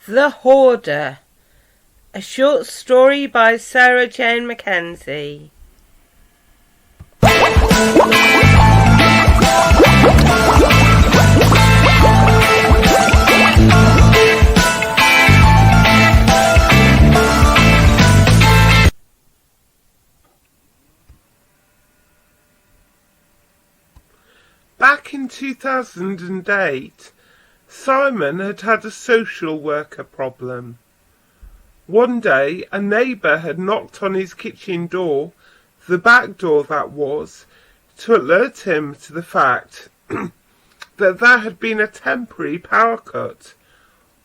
The Hoarder, a short story by Sarah Jane Mackenzie. Back in 2008, Simon had a social worker problem. One day, a neighbour had knocked on his kitchen door, the back door that was, to alert him to the fact that there had been a temporary power cut,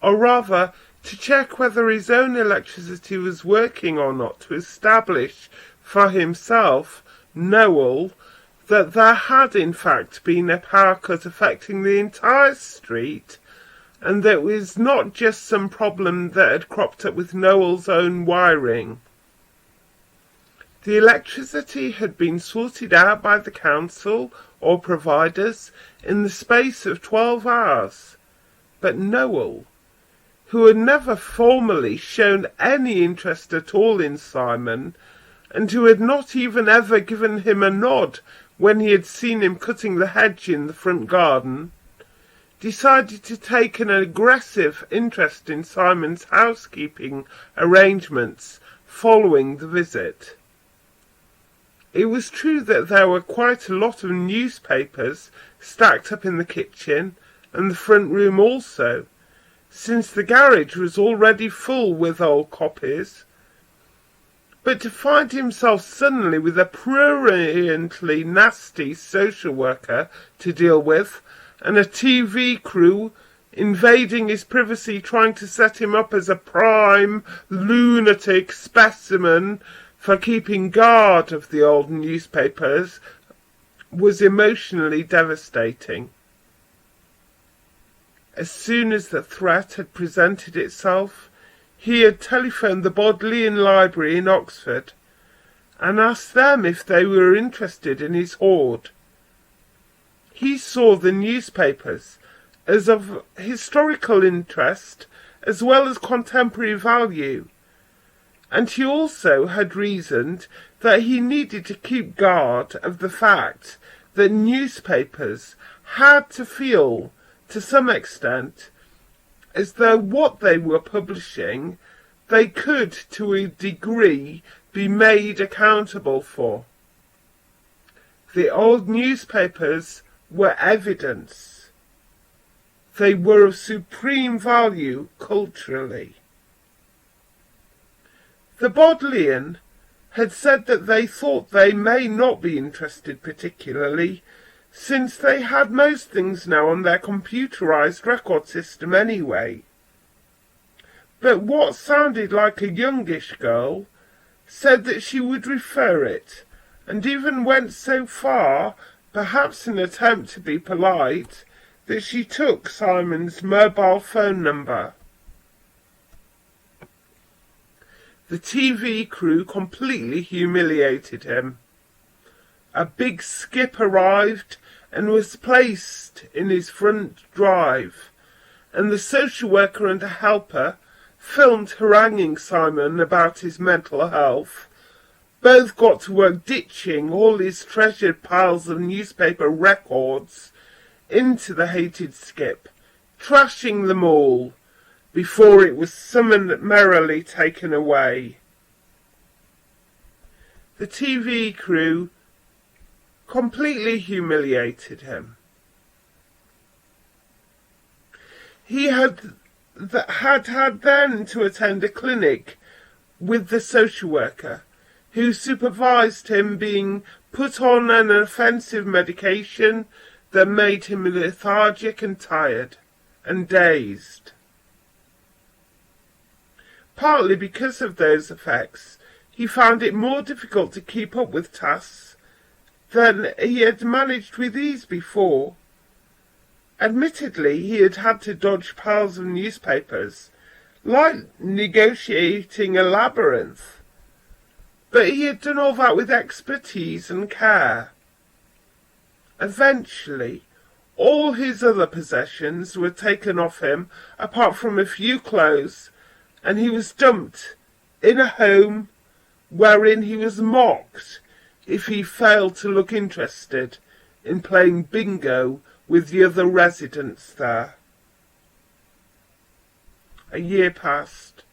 or rather, to check whether his own electricity was working or not, to establish for himself, Noel, that there had in fact been a power cut affecting the entire street, and that it was not just some problem that had cropped up with Noel's own wiring. The electricity had been sorted out by the council or providers in the space of 12 hours, but Noel, who had never formally shown any interest at all in Simon, and who had not even ever given him a nod when he had seen him cutting the hedge in the front garden, decided to take an aggressive interest in Simon's housekeeping arrangements following the visit. It was true that there were quite a lot of newspapers stacked up in the kitchen and the front room also, since the garage was already full with old copies. But to find himself suddenly with a pruriently nasty social worker to deal with, and a TV crew invading his privacy trying to set him up as a prime lunatic specimen for keeping guard of the old newspapers, was emotionally devastating. As soon as the threat had presented itself, he had telephoned the Bodleian Library in Oxford and asked them if they were interested in his hoard. He saw the newspapers as of historical interest as well as contemporary value, and he also had reasoned that he needed to keep guard of the fact that newspapers had to feel, to some extent, as though what they were publishing they could, to a degree, be made accountable for. The old newspapers were evidence. They were of supreme value culturally. The Bodleian had said that they thought they may not be interested particularly, since they had most things now on their computerized record system anyway. But what sounded like a youngish girl said that she would refer it, and even went so far, perhaps in an attempt to be polite, that she took Simon's mobile phone number. The TV crew completely humiliated him. A big skip arrived and was placed in his front drive, and the social worker and a helper filmed haranguing Simon about his mental health. Both got to work ditching all his treasured piles of newspaper records into the hated skip, trashing them all, before it was summarily taken away. The TV crew completely humiliated him. He had then to attend a clinic with the social worker, who supervised him being put on an offensive medication that made him lethargic and tired and dazed. Partly because of those effects, he found it more difficult to keep up with tasks than he had managed with ease before. Admittedly, he had to dodge piles of newspapers, like negotiating a labyrinth, but he had done all that with expertise and care. Eventually, All his other possessions were taken off him, apart from a few clothes, and he was dumped in a home wherein he was mocked if he failed to look interested in playing bingo with the other residents there. A year passed.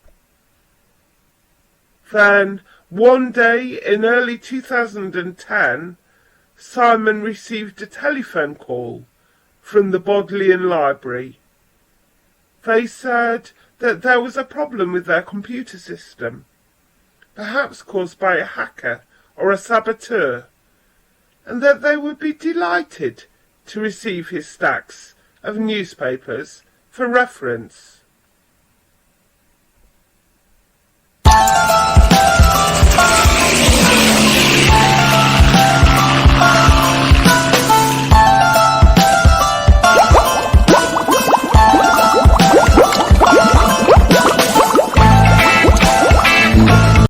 Then, one day in early 2010, Simon received a telephone call from the Bodleian Library. They said that there was a problem with their computer system, perhaps caused by a hacker or a saboteur, and that they would be delighted to receive his stacks of newspapers for reference.